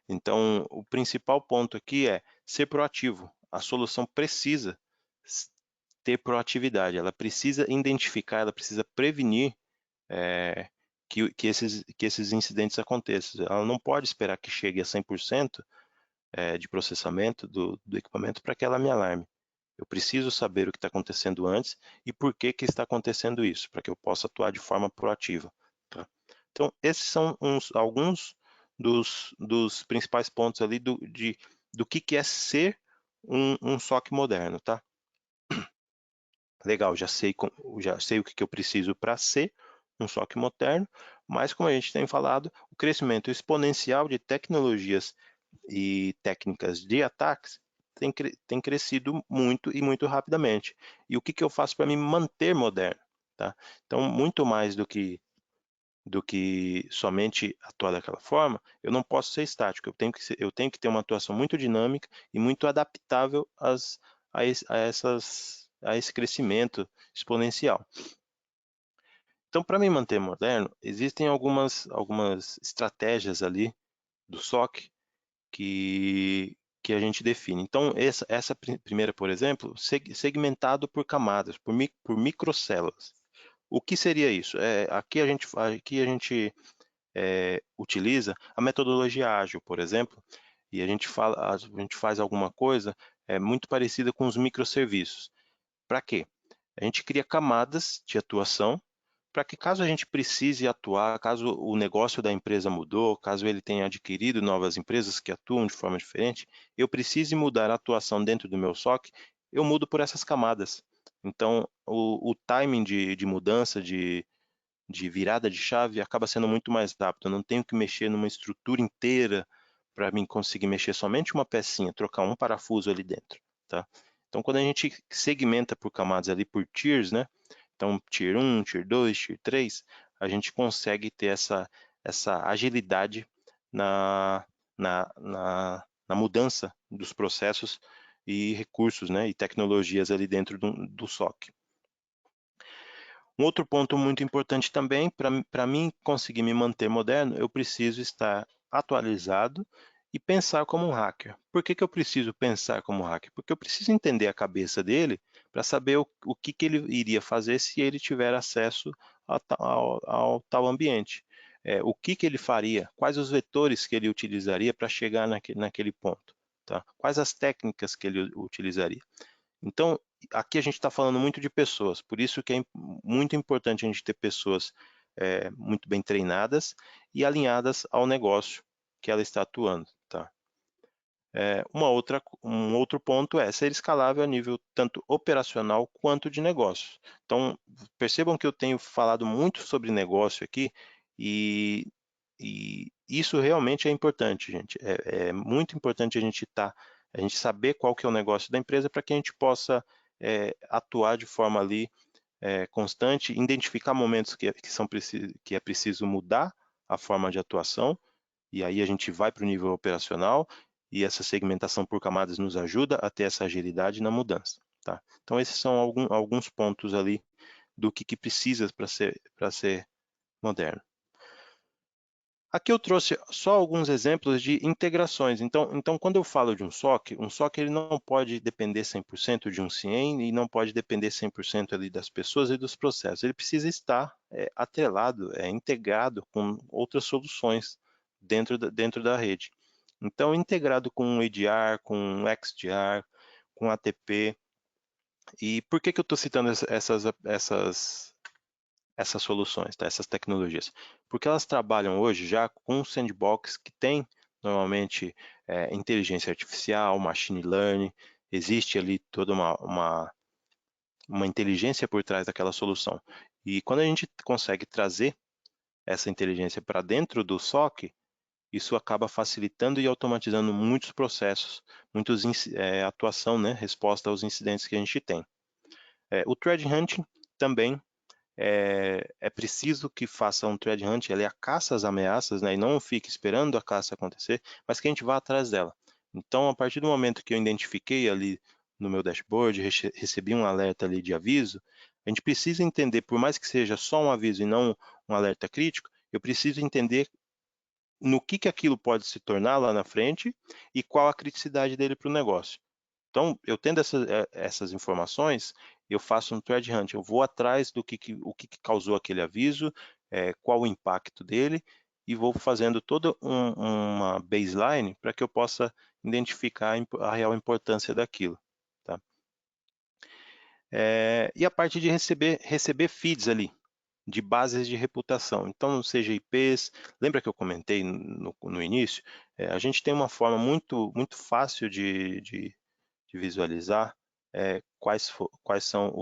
Então, o principal ponto aqui é ser proativo. A solução precisa ter proatividade, ela precisa identificar, ela precisa prevenir que esses incidentes aconteçam. Ela não pode esperar que chegue a 100% de processamento do equipamento para que ela me alarme. Eu preciso saber o que está acontecendo antes e por que está acontecendo isso, para que eu possa atuar de forma proativa. Tá? Então, esses são alguns dos principais pontos ali do que é ser um SOC moderno. Tá? Legal, já sei o que eu preciso para ser um SOC moderno, mas como a gente tem falado, o crescimento exponencial de tecnologias e técnicas de ataques tem crescido muito e muito rapidamente. E o que eu faço para me manter moderno? Tá? Então, muito mais do que somente atuar daquela forma, eu não posso ser estático, eu tenho que ter uma atuação muito dinâmica e muito adaptável a esse crescimento exponencial. Então, para me manter moderno, existem algumas estratégias ali do SOC que a gente define. Então, essa primeira, por exemplo, segmentado por camadas, por microcélulas. O que seria isso? Aqui a gente utiliza a metodologia ágil, por exemplo, e a gente faz alguma coisa muito parecida com os microserviços. Para quê? A gente cria camadas de atuação para que caso a gente precise atuar, caso o negócio da empresa mudou, caso ele tenha adquirido novas empresas que atuam de forma diferente, eu precise mudar a atuação dentro do meu SOC, eu mudo por essas camadas. Então, o timing de mudança, de virada de chave, acaba sendo muito mais rápido. Eu não tenho que mexer numa estrutura inteira para mim conseguir mexer somente uma pecinha, trocar um parafuso ali dentro. Tá? Então, quando a gente segmenta por camadas ali, por tiers, né? Então, Tier 1, Tier 2, Tier 3, a gente consegue ter essa agilidade na, na mudança dos processos e recursos, né, e tecnologias ali dentro do SOC. Um outro ponto muito importante também, para mim conseguir me manter moderno, eu preciso estar atualizado e pensar como um hacker. Por que eu preciso pensar como um hacker? Porque eu preciso entender a cabeça dele para saber o que ele iria fazer se ele tiver acesso ao tal ambiente. O que ele faria, quais os vetores que ele utilizaria para chegar naquele ponto. Tá? Quais as técnicas que ele utilizaria. Então, aqui a gente está falando muito de pessoas, por isso que é muito importante a gente ter pessoas muito bem treinadas e alinhadas ao negócio que ela está atuando. Tá? Um outro ponto é ser escalável a nível tanto operacional quanto de negócio. Então, percebam que eu tenho falado muito sobre negócio aqui e isso realmente é importante, gente. É muito importante a gente saber qual que é o negócio da empresa para que a gente possa atuar de forma ali constante, identificar momentos que é preciso mudar a forma de atuação, e aí a gente vai para o nível operacional, e essa segmentação por camadas nos ajuda a ter essa agilidade na mudança. Tá? Então esses são alguns pontos ali do que precisa para ser moderno. Aqui eu trouxe só alguns exemplos de integrações. Então quando eu falo de um SOC ele não pode depender 100% de um CIEM e não pode depender 100% ali das pessoas e dos processos. Ele precisa estar atrelado, integrado com outras soluções dentro da rede. Então, integrado com um EDR, com um XDR, com ATP. E por que eu estou citando essas soluções, tá? Essas tecnologias? Porque elas trabalham hoje já com um sandbox que tem normalmente inteligência artificial, machine learning, existe ali toda uma inteligência por trás daquela solução. E quando a gente consegue trazer essa inteligência para dentro do SOC, isso acaba facilitando e automatizando muitos processos, atuação, né, resposta aos incidentes que a gente tem. O threat hunting também é preciso que faça um threat hunt, ele é a caça às ameaças, né, e não fique esperando a caça acontecer, mas que a gente vá atrás dela. Então, a partir do momento que eu identifiquei ali no meu dashboard, recebi um alerta ali de aviso, a gente precisa entender, por mais que seja só um aviso e não um alerta crítico, eu preciso entender no que aquilo pode se tornar lá na frente e qual a criticidade dele para o negócio. Então, eu tendo essas informações, eu faço um threat hunt, eu vou atrás do o que causou aquele aviso, qual o impacto dele, e vou fazendo toda uma baseline para que eu possa identificar a real importância daquilo. Tá? E a parte de receber feeds ali, de bases de reputação. Então, seja IPs, lembra que eu comentei no início? A gente tem uma forma muito fácil de visualizar quais são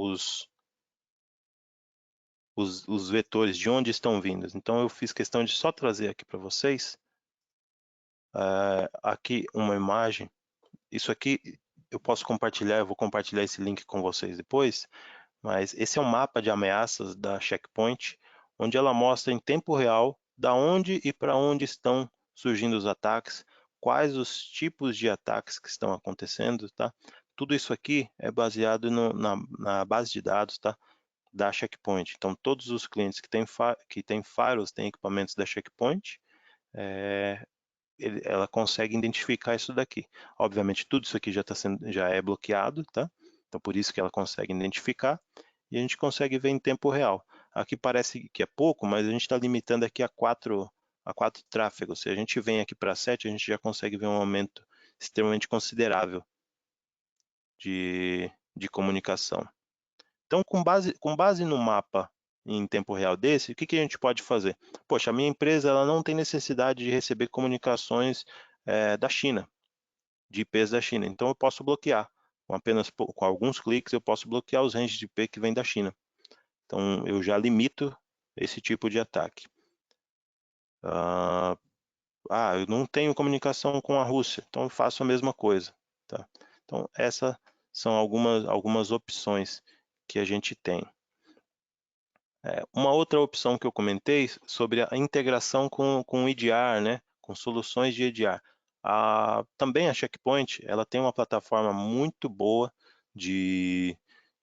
os vetores, de onde estão vindo. Então, eu fiz questão de só trazer aqui para vocês, aqui uma imagem. Isso aqui eu posso compartilhar, eu vou compartilhar esse link com vocês depois, mas esse é um mapa de ameaças da Checkpoint, onde ela mostra em tempo real da onde e para onde estão surgindo os ataques, quais os tipos de ataques que estão acontecendo, tá? Tudo isso aqui é baseado na base de dados, tá? Da Checkpoint. Então, todos os clientes que têm firewalls, têm equipamentos da Checkpoint, ela consegue identificar isso daqui. Obviamente, tudo isso aqui já é bloqueado, tá? Então, por isso que ela consegue identificar e a gente consegue ver em tempo real. Aqui parece que é pouco, mas a gente está limitando aqui a 4 tráfegos. Se a gente vem aqui para 7, a gente já consegue ver um aumento extremamente considerável de comunicação. Então, com base no mapa em tempo real desse, o que a gente pode fazer? Poxa, a minha empresa ela não tem necessidade de receber comunicações da China, de IPs da China. Então, eu posso bloquear. Com alguns cliques, eu posso bloquear os ranges de IP que vêm da China. Então, eu já limito esse tipo de ataque. Eu não tenho comunicação com a Rússia, então eu faço a mesma coisa. Tá? Então, essas são algumas opções que a gente tem. Uma outra opção que eu comentei sobre a integração com o EDR, né? Com soluções de EDR. Também a Checkpoint ela tem uma plataforma muito boa de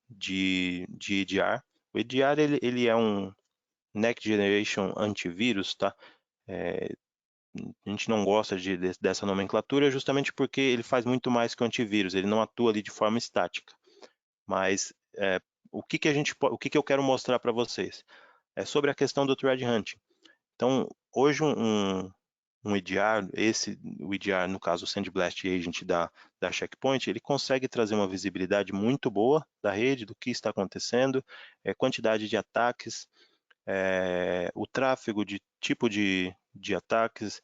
EDR. O EDR ele é um Next Generation Antivírus, tá? A gente não gosta dessa nomenclatura justamente porque ele faz muito mais que o antivírus, ele não atua ali de forma estática. Mas o que eu quero mostrar para vocês? É sobre a questão do threat hunting. Então, hoje um EDR, o EDR, no caso o Sandblast Agent da Checkpoint, ele consegue trazer uma visibilidade muito boa da rede, do que está acontecendo, quantidade de ataques, o tráfego de tipo de ataques,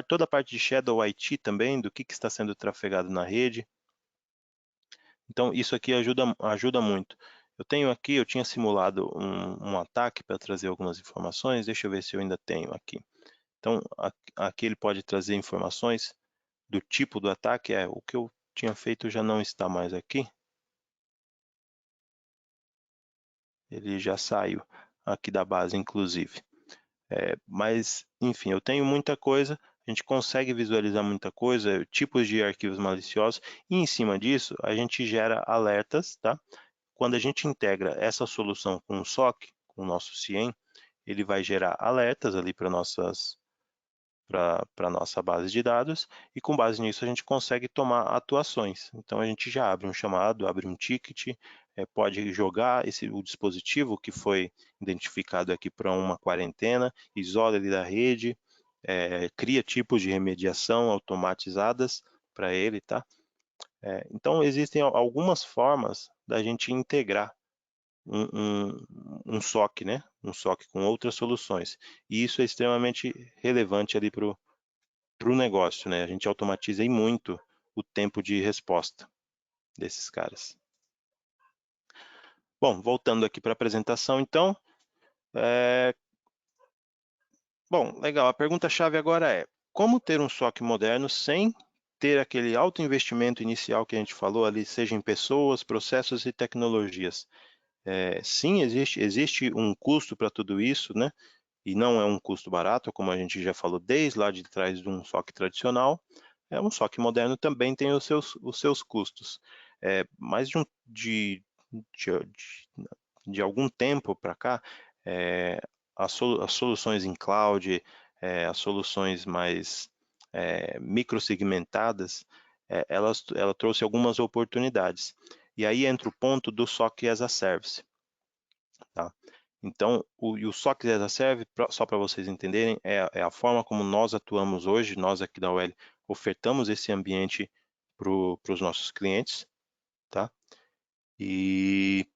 toda a parte de Shadow IT também, do que está sendo trafegado na rede. Então, isso aqui ajuda muito. Eu tinha simulado um ataque para trazer algumas informações, deixa eu ver se eu ainda tenho aqui. Então, aqui ele pode trazer informações do tipo do ataque, o que eu tinha feito já não está mais aqui. ele já saiu aqui da base, inclusive. Mas, enfim, eu tenho muita coisa, a gente consegue visualizar muita coisa, tipos de arquivos maliciosos, e em cima disso, a gente gera alertas, tá? Quando a gente integra essa solução com o SOC, com o nosso CIEM, ele vai gerar alertas ali para a nossa base de dados, e com base nisso a gente consegue tomar atuações. Então a gente já abre um chamado, abre um ticket, pode jogar o dispositivo que foi identificado aqui para uma quarentena, isola ele da rede, cria tipos de remediação automatizadas para ele, tá? Então existem algumas formas da gente integrar um SOC, né? Um SOC com outras soluções. E isso é extremamente relevante ali para o negócio, né? A gente automatiza muito o tempo de resposta desses caras. Bom, voltando aqui para a apresentação, então. Bom, legal. A pergunta-chave agora é: como ter um SOC moderno sem ter aquele alto investimento inicial que a gente falou ali, seja em pessoas, processos e tecnologias? Sim, existe um custo para tudo isso, né? E não é um custo barato, como a gente já falou desde lá de trás de um SOC tradicional. Um SOC moderno também tem os seus custos. Mas de algum tempo para cá, as soluções em cloud, as soluções mais microsegmentadas, ela trouxe algumas oportunidades. E aí entra o ponto do SOC as a Service. Tá? Então, o SOC as a Service, só para vocês entenderem, é a forma como nós atuamos hoje, nós aqui da UL ofertamos esse ambiente para os nossos clientes, tá? E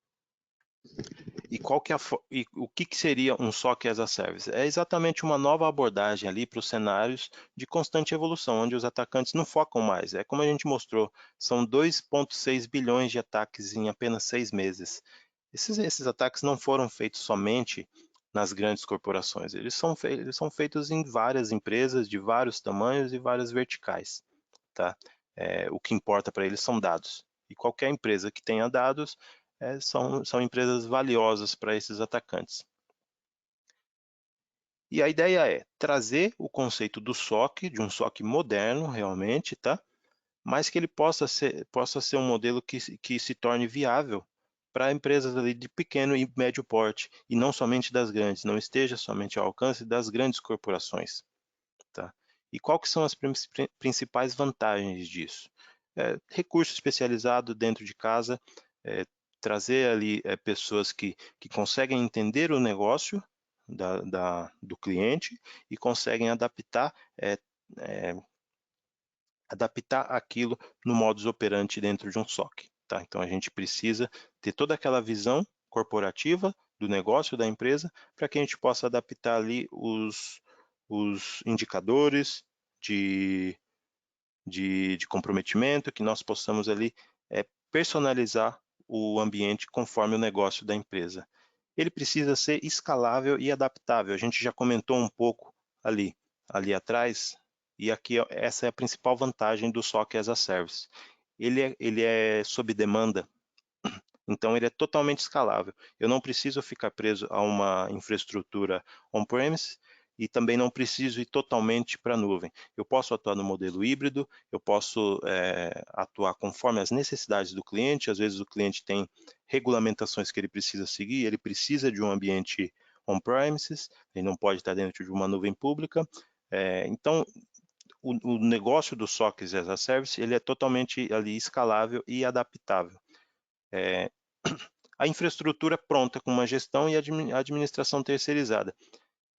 o que seria um SOC as a Service? É exatamente uma nova abordagem ali para os cenários de constante evolução, onde os atacantes não focam mais. É como a gente mostrou, são 2,6 bilhões de ataques em apenas 6 meses. Esses ataques não foram feitos somente nas grandes corporações, eles são feitos em várias empresas de vários tamanhos e várias verticais. Tá? O que importa para eles são dados. E qualquer empresa que tenha dados são empresas valiosas para esses atacantes. E a ideia é trazer o conceito do SOC, de um SOC moderno realmente, tá? Mas que ele possa ser um modelo que se torne viável para empresas ali de pequeno e médio porte, e não somente das grandes, não esteja somente ao alcance das grandes corporações. Tá? E qual que são as principais vantagens disso? Recurso especializado dentro de casa, trazer ali pessoas que conseguem entender o negócio do cliente e conseguem adaptar aquilo no modus operandi dentro de um SOC. Tá? Então a gente precisa ter toda aquela visão corporativa do negócio da empresa para que a gente possa adaptar ali os indicadores de comprometimento, que nós possamos ali personalizar o ambiente conforme o negócio da empresa. Ele precisa ser escalável e adaptável. A gente já comentou um pouco ali atrás, e aqui essa é a principal vantagem do SOC as a Service. Ele é sob demanda, então ele é totalmente escalável. Eu não preciso ficar preso a uma infraestrutura on-premise e também não preciso ir totalmente para a nuvem. Eu posso atuar no modelo híbrido, eu posso atuar conforme as necessidades do cliente. Às vezes o cliente tem regulamentações que ele precisa seguir, ele precisa de um ambiente on-premises, ele não pode estar dentro de uma nuvem pública. Então, o negócio do SOC as a Service ele é totalmente ali escalável e adaptável. A infraestrutura pronta com uma gestão e administração terceirizada.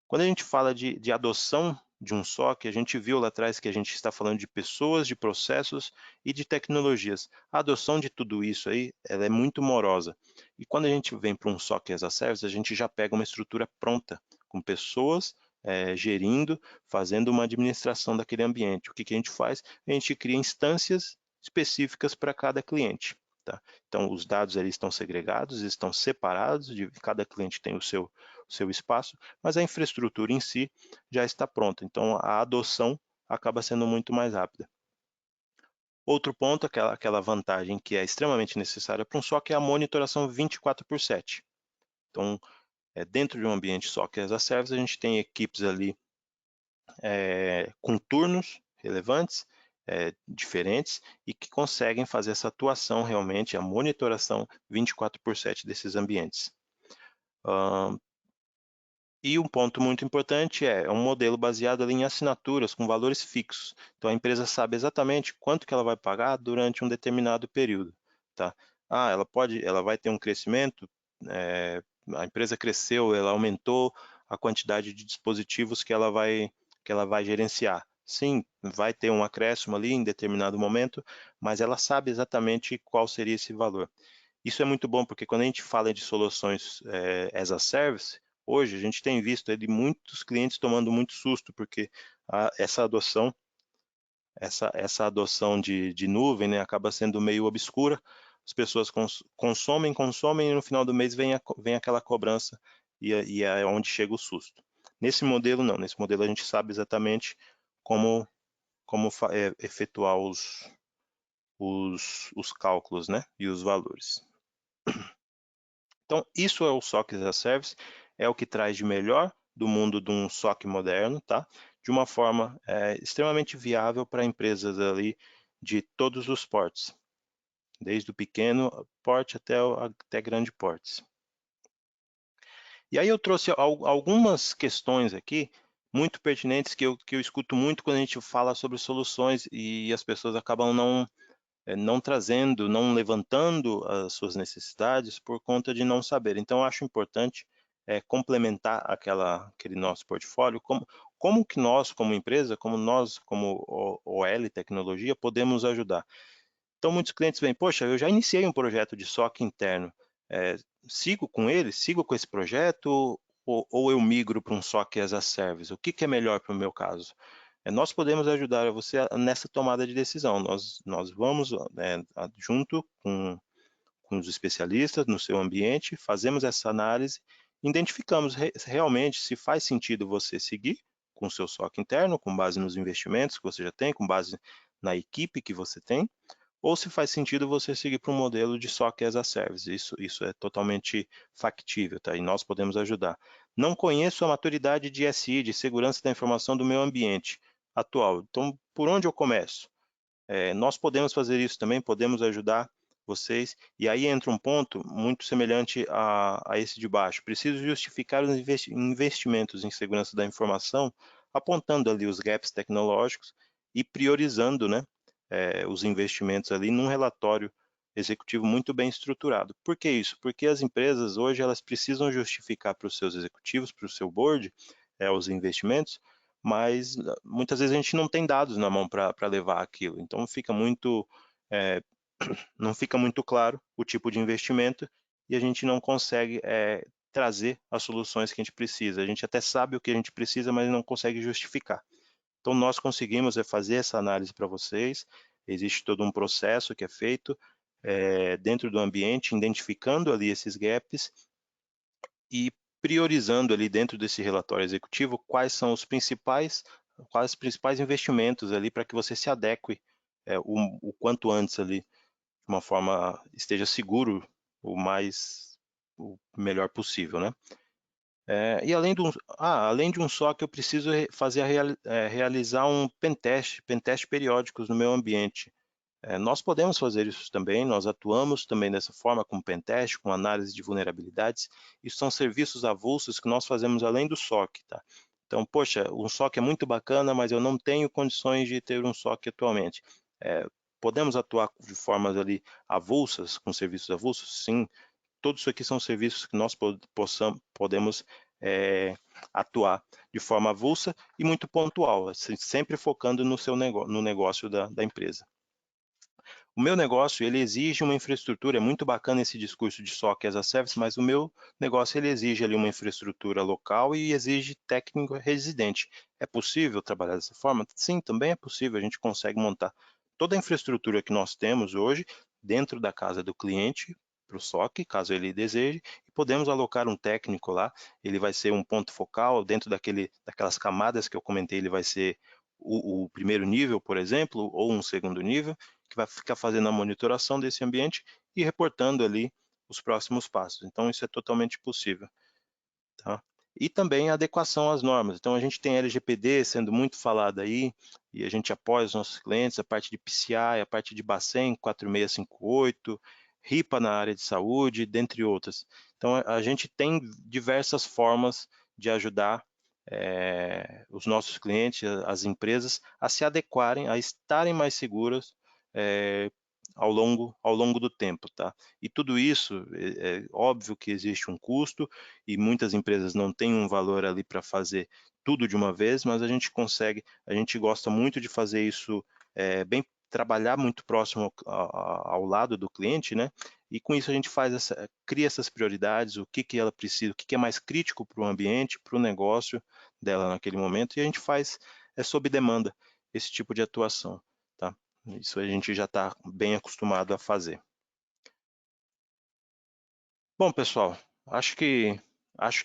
Quando a gente fala de adoção de um SOC, a gente viu lá atrás que a gente está falando de pessoas, de processos e de tecnologias. A adoção de tudo isso aí, ela é muito morosa. E quando a gente vem para um SOC as a Service, a gente já pega uma estrutura pronta, com pessoas gerindo, fazendo uma administração daquele ambiente. O que a gente faz? A gente cria instâncias específicas para cada cliente. Tá? Então, os dados ali estão segregados, estão separados, cada cliente tem o seu espaço, mas a infraestrutura em si já está pronta. Então, a adoção acaba sendo muito mais rápida. Outro ponto, aquela vantagem que é extremamente necessária para um SOC é a monitoração 24/7. Então, dentro de um ambiente SOC as a Service, a gente tem equipes ali com turnos relevantes, diferentes, e que conseguem fazer essa atuação realmente, a monitoração 24/7 desses ambientes. E um ponto muito importante é um modelo baseado ali em assinaturas com valores fixos. Então a empresa sabe exatamente quanto que ela vai pagar durante um determinado período, tá? Ela vai ter um crescimento, a empresa cresceu, ela aumentou a quantidade de dispositivos que ela vai gerenciar. Sim, vai ter um acréscimo ali em determinado momento, mas ela sabe exatamente qual seria esse valor. Isso é muito bom, porque quando a gente fala de soluções as a service, hoje a gente tem visto aí muitos clientes tomando muito susto, porque essa adoção de nuvem, né, acaba sendo meio obscura, as pessoas consomem e no final do mês vem aquela cobrança e é onde chega o susto. Nesse modelo não, nesse modelo a gente sabe exatamente como efetuar os cálculos, né, e os valores. Então, isso é o SOC as a Service, é o que traz de melhor do mundo de um SOC moderno, tá? De uma forma extremamente viável para empresas ali de todos os portes, desde o pequeno porte até grande portes. E aí eu trouxe algumas questões aqui muito pertinentes que eu escuto muito quando a gente fala sobre soluções e as pessoas acabam não trazendo, não levantando as suas necessidades por conta de não saber. Então, eu acho importante complementar aquele nosso portfólio, como que nós, como empresa, como nós, como OL Tecnologia, podemos ajudar. Então, muitos clientes vêm, poxa, eu já iniciei um projeto de SOC interno, sigo com ele, sigo com esse projeto, ou eu migro para um SOC as a Service? O que é melhor para o meu caso? Nós podemos ajudar você nessa tomada de decisão. Nós vamos junto com os especialistas no seu ambiente, fazemos essa análise, identificamos realmente se faz sentido você seguir com o seu SOC interno, com base nos investimentos que você já tem, com base na equipe que você tem, ou se faz sentido você seguir para um modelo de SOC as a Service. Isso é totalmente factível, tá? E nós podemos ajudar. Não conheço a maturidade de SI, de segurança da informação do meu ambiente atual. Então, por onde eu começo? Nós podemos fazer isso também, podemos ajudar vocês. E aí entra um ponto muito semelhante a esse de baixo. Preciso justificar os investimentos em segurança da informação, apontando ali os gaps tecnológicos e priorizando, né, os investimentos ali num relatório executivo muito bem estruturado. Por que isso? Porque as empresas hoje elas precisam justificar para os seus executivos, para o seu board, os investimentos, mas muitas vezes a gente não tem dados na mão para levar aquilo. Então não fica muito claro o tipo de investimento e a gente não consegue trazer as soluções que a gente precisa. A gente até sabe o que a gente precisa, mas não consegue justificar. Então nós conseguimos fazer essa análise para vocês. Existe todo um processo que é feito dentro do ambiente, identificando ali esses gaps e priorizando ali dentro desse relatório executivo quais os principais investimentos ali para que você se adeque o quanto antes ali, de uma forma esteja seguro o melhor possível, né? E além de um SOC, eu preciso realizar um pentest periódicos no meu ambiente. Nós podemos fazer isso também, nós atuamos também dessa forma com pentest, com análise de vulnerabilidades. Isso são serviços avulsos que nós fazemos além do SOC, tá? Então, poxa, um SOC é muito bacana, mas eu não tenho condições de ter um SOC atualmente. Podemos atuar de formas ali avulsas, com serviços avulsos? Sim, todos isso aqui são serviços que nós podemos atuar de forma avulsa e muito pontual, assim, sempre focando no negócio da empresa. O meu negócio, ele exige uma infraestrutura, é muito bacana esse discurso de SOC as a Service, mas o meu negócio, ele exige ali uma infraestrutura local e exige técnico residente. É possível trabalhar dessa forma? Sim, também é possível, a gente consegue montar toda a infraestrutura que nós temos hoje dentro da casa do cliente, para o SOC, caso ele deseje, e podemos alocar um técnico lá, ele vai ser um ponto focal dentro daquelas camadas que eu comentei, ele vai ser o primeiro nível, por exemplo, ou um segundo nível, que vai ficar fazendo a monitoração desse ambiente e reportando ali os próximos passos. Então, isso é totalmente possível. Tá? E também a adequação às normas. Então, a gente tem LGPD sendo muito falado aí, e a gente apoia os nossos clientes, a parte de PCI, a parte de Bacen 4658, RIPA na área de saúde, dentre outras. Então, a gente tem diversas formas de ajudar os nossos clientes, as empresas, a se adequarem, a estarem mais seguras ao longo do tempo. Tá? E tudo isso, é óbvio que existe um custo, e muitas empresas não têm um valor ali para fazer tudo de uma vez, mas a gente consegue, a gente gosta muito de fazer isso trabalhar muito próximo ao lado do cliente, né? E com isso a gente cria essas prioridades, o que que ela precisa, o que que é mais crítico para o ambiente, para o negócio dela naquele momento, e a gente faz sob demanda esse tipo de atuação, tá? Isso a gente já está bem acostumado a fazer. Bom, pessoal, acho que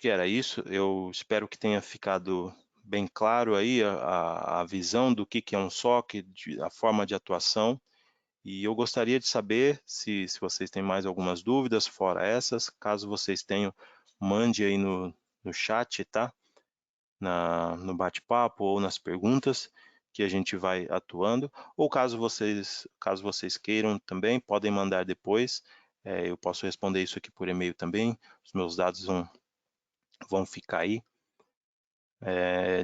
era isso. Eu espero que tenha ficado bem claro aí a visão do que é um SOC, a forma de atuação. E eu gostaria de saber se vocês têm mais algumas dúvidas fora essas. Caso vocês tenham, mande aí no chat, tá? No bate-papo ou nas perguntas que a gente vai atuando. Ou caso vocês queiram também, podem mandar depois. Eu posso responder isso aqui por e-mail também. Os meus dados vão ficar aí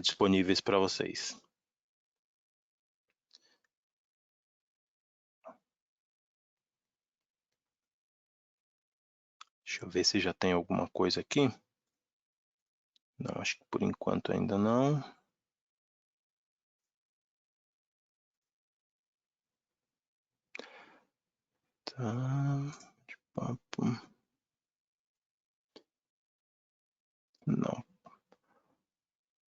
disponíveis para vocês. Deixa eu ver se já tem alguma coisa aqui. Não, acho que por enquanto ainda não. Tá, de papo. Não.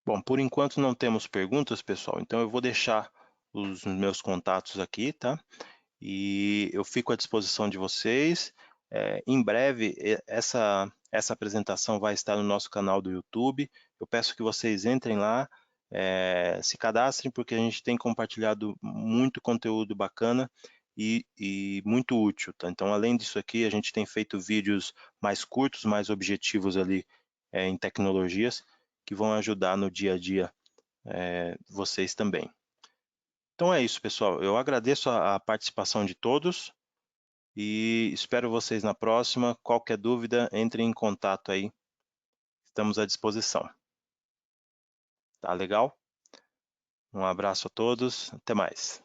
Bom, por enquanto não temos perguntas, pessoal, então eu vou deixar os meus contatos aqui, tá? E eu fico à disposição de vocês. Em breve, essa apresentação vai estar no nosso canal do YouTube. Eu peço que vocês entrem lá, se cadastrem, porque a gente tem compartilhado muito conteúdo bacana e muito útil. Tá? Então, além disso aqui, a gente tem feito vídeos mais curtos, mais objetivos ali em tecnologias, que vão ajudar no dia a dia vocês também. Então é isso, pessoal. Eu agradeço a participação de todos e espero vocês na próxima. Qualquer dúvida, entre em contato aí. Estamos à disposição. Tá legal? Um abraço a todos. Até mais.